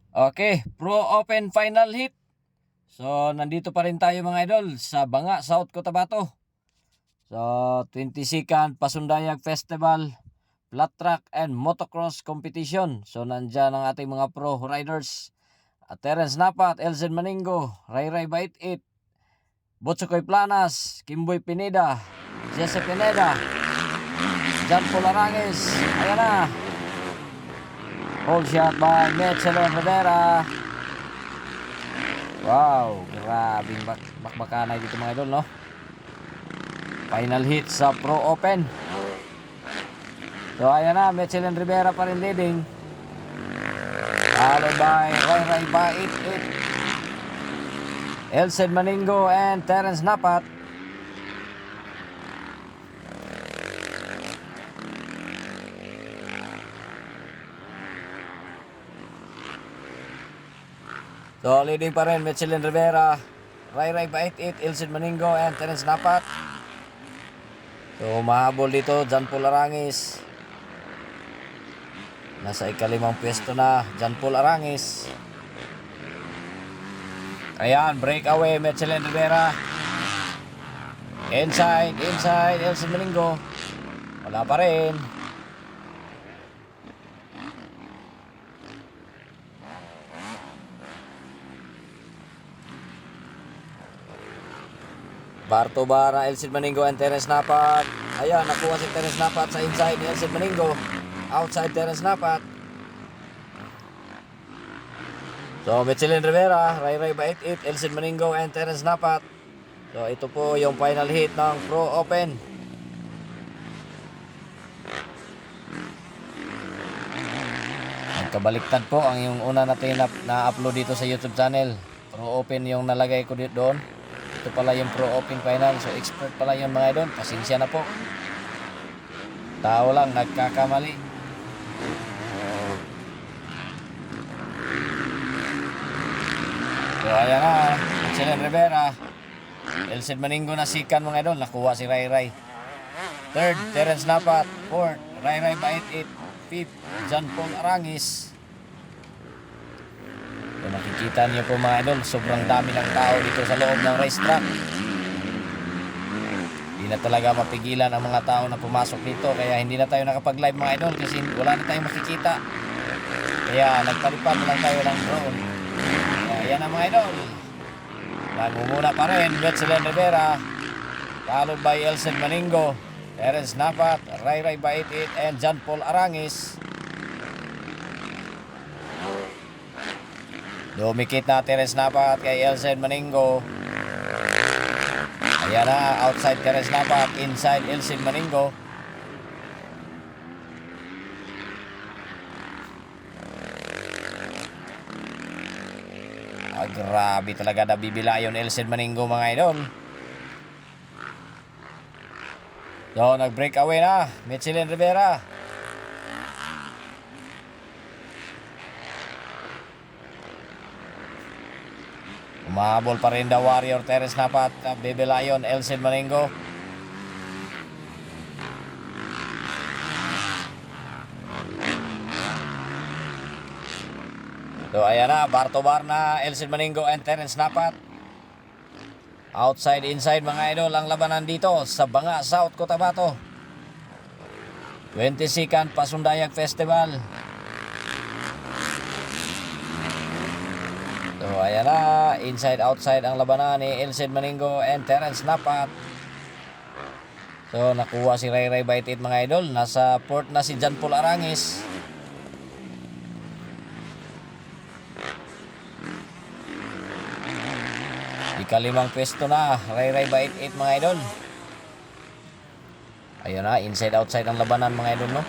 Okay, Pro Open Final Hit. So, nandito pa rin tayo mga idol sa Banga, South Cotabato. So, 22nd Pasundayag Festival, Flat Track and Motocross Competition. So, nandyan ang ating mga pro riders. Terence Napat, Elzen Maningo, Ray Bait 8, Botsokoy Planas, Kimboy Pineda, Jesse Pineda, Jan Polaranges. Ayan na. Hold shot by Mechelon Rivera. Wow, grabing bakbakanay dito mga idol, no? Final hit sa Pro Open. So ayan na, Mechelon Rivera pa rin leading. Followed by Ray Bait 8, Elsen Maningo and Terence Napat. So leading pa rin Mechelon Rivera, Ray Bait 8, Elsen Maningo and Terence Napat. So mahabol dito Jan Paul Arangis. Nasa ikalimang pwesto na Jan Paul Arangis. Ayan, breakaway Mechelon Rivera. Inside Elsen Maningo. Wala pa rin. Barto Bara, Elsen Maningo and Terence Napat. Ayan, nakuha si Terence Napat sa inside ni Elsen Maningo. Outside Terence Napat. So, Mechelon Rivera, Ray Bait 8, Elsen Maningo and Terence Napat. So, ito po yung final hit ng Pro Open. Nagkabaliktad po ang yung una natin na-upload dito sa YouTube channel. Pro Open yung nalagay ko dito doon. Ito pala yung Pro Open final. So expert pala yung mga idol. Pasensya na po. Tao lang nagkakamali. So ayan na, Mechelon Rivera, Elsen Maningo na sikan mga idol. Nakuha si Ray. Third, Terence Napat. Fourth, Ray Bait 8. Fifth, Jan Paul Arangis. So, nakikita niyo po mga idol, sobrang dami ng tao dito sa loob ng racetrack. Hindi na talaga mapigilan ang mga tao na pumasok dito. Kaya hindi na tayo nakapag-live mga idol kasi wala na tayong makikita. Kaya nagpalipad lang tayo ng drone. Kaya yan ang mga idol. Nagmumuna pa rin Mechelon Rivera, followed by Elsen Maningo, Terence Napat, Ray Bait 8 and Jan Paul Arangis. Dumikit na Terence Napat kay Elsen Maningo. Ayan na, outside Terence Napat, inside Elsen Maningo. Grabe talaga nabibila yung Elsen Maningo mga idol. So nag-break away na Mechelon Rivera. Umahabol pa rin the Warrior Terence Napat, Baby Lion Elsen Maningo. So ayan na, Barto Barna, Elsen Maningo and Terence Napat. Outside, inside mga idol ang labanan dito sa Banga, South Cotabato. 22nd Pasundayag Festival. So ayan na, inside outside ang labanan ni Elsen Maningo and Terence Napat. So nakuha si Ray Bait 8 mga idol. Nasa port na si Jan Paul Arangis. Ikalimang pwesto na Ray Bait 8 mga idol. Ayun na, inside outside ang labanan mga idol, no?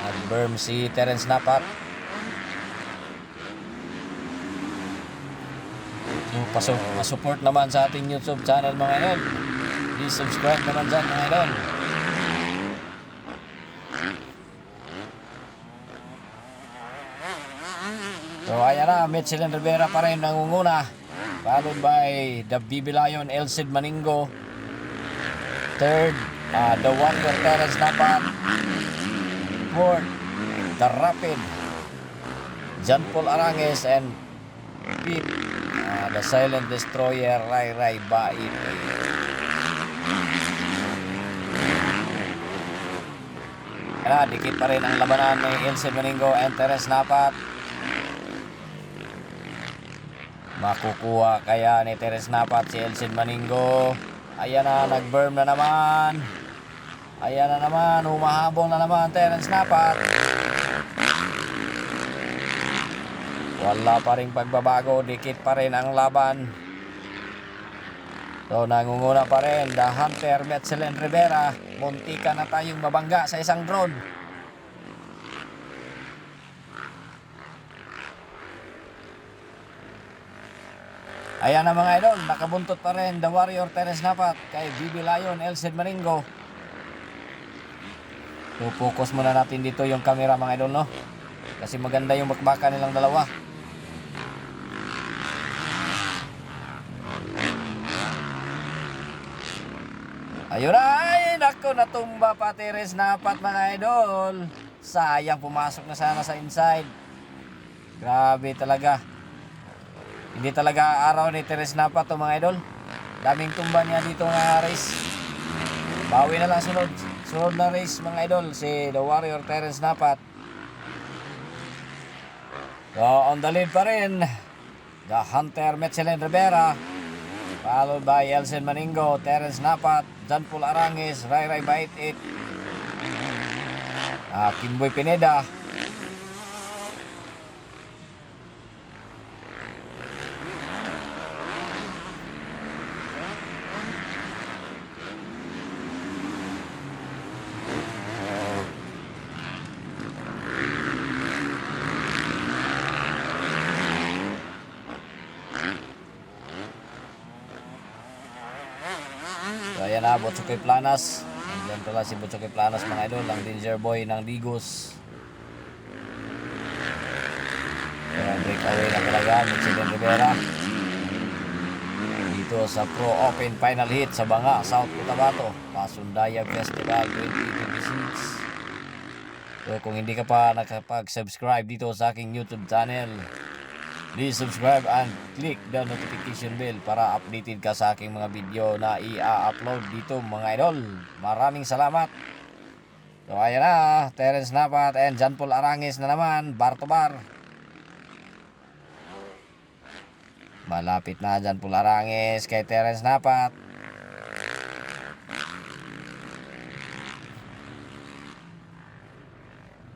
Nag-berm si Terence Napat. So, pa-support naman sa ating YouTube channel mga idol. Please subscribe naman dyan mga idol. So ayan na, Mechelon Rivera pa rin nangunguna, followed by the Baby Lion Elsen Maningo. Third, the Warrior Terence Napat. Fourth, the Rapid John Paul Arangues, and Pete, the Silent Destroyer, Ray Ray Bait. Dikit pa rin ang labanan ni Elsin Maningo and Terence Napat. Makukuha kaya ni Terence Napat si Elsin Maningo? Ayan na, nag-burn na naman. Ayan na naman, humahabol na naman Terence Napat. Wala pa rin pagbabago, dikit pa rin ang laban. So nangunguna pa rin The Hunter, Metzelin Rivera. Muntika na tayong mabangga sa isang drone. Ayan na mga idol, nakabuntot pa rin The Warrior Terence Napat kay BB Lion Elsin Maningo. So focus muna natin dito yung camera mga idol, no? Kasi maganda yung bakbaka nilang dalawa. Ayun na, ay naku, natumba pa Terence Napat mga idol. Sayang, pumasok na sana sa inside. Grabe talaga. Hindi talaga araw ni Terence Napat to mga idol. Daming tumba niya dito nga race. Bawi na lang sunod na race mga idol, si The Warrior Terence Napat. So on the lead pa rin The Hunter, Metzelin Rivera, followed by Elsin Maningo, Terence Napat, John Paul Arangues, Ray Ray Bait It, Kimboy Pineda. So ayan na, Butsukoy Planas. Nandiyan pala si Butsukoy Planas mga idol, ang danger boy ng Digos. Ayan, breakaway na talaga, Metzelin Rivera. Dito sa Pro Open Final Heat sa Banga, South Cotabato, Pasundayag Festival 2026. So kung hindi ka pa nakapag-subscribe dito sa aking YouTube channel, please subscribe and click the notification bell para updated ka sa aking mga video na i-upload dito mga idol. Maraming salamat. So ayan na, Terence Napat and John Paul Arangues na naman, bar to bar. Malapit na John Paul Arangues kay Terence Napat.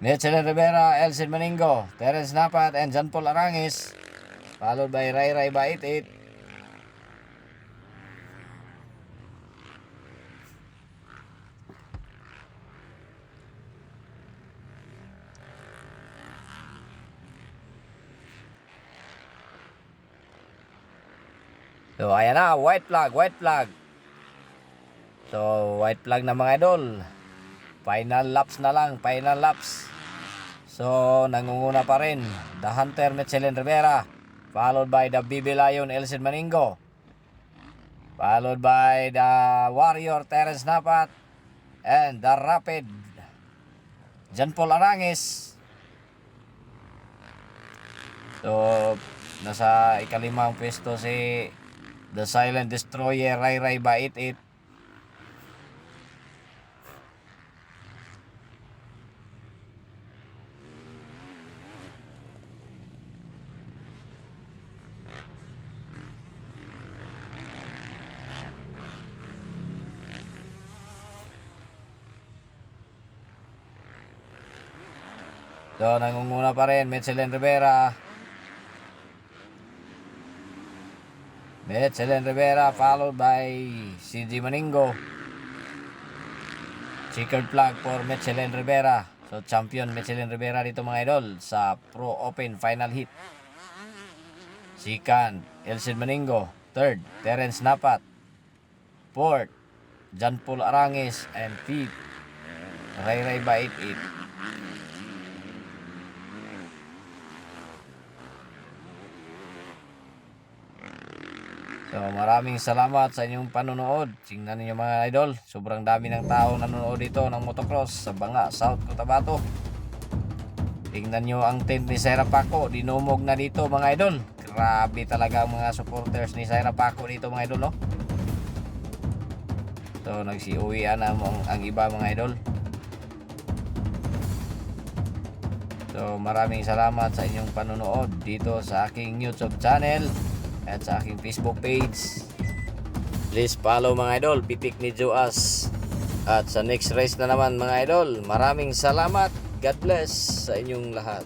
Metzelin Rivera, Elsin Maningo, Terence Napat and John Paul Arangues, followed by Ray Ray Bait It. So ayan na, white flag. So white flag na mga idol. Final laps na lang, final laps. So nangunguna pa rin The Hunter, Metzelin Rivera, followed by the BB Lion Elsin Maningo, followed by the Warrior Terence Napat and the Rapid John Paul Arangues. So nasa ikalimang pwesto si The Silent Destroyer, Ray Ray Bait It. So nangunguna pa rin Metzelin Rivera. Followed by CG Maningo. Checkered flag for Metzelin Rivera. So champion Metzelin Rivera dito mga idol sa Pro Open Final Heat. Second, Elsin Maningo. Third, Terence Napat. Fourth, John Paul Arangues. And fifth, Ray Ray Bait It. So maraming salamat sa inyong panonood. Tingnan niyo mga idol, sobrang dami ng tao nanonood dito ng motocross sa Banga, South Cotabato. Tingnan nyo ang tent ni Sir Paco. Dinumog na dito mga idol. Grabe talaga ang mga supporters ni Sir Paco dito mga idol, no? So nagsiuwian na ang iba mga idol. So maraming salamat sa inyong panonood dito sa aking YouTube channel at sa aking Facebook page. Please follow mga idol, Pitik ni Joas. At sa next race na naman mga idol, maraming salamat. God bless sa inyong lahat.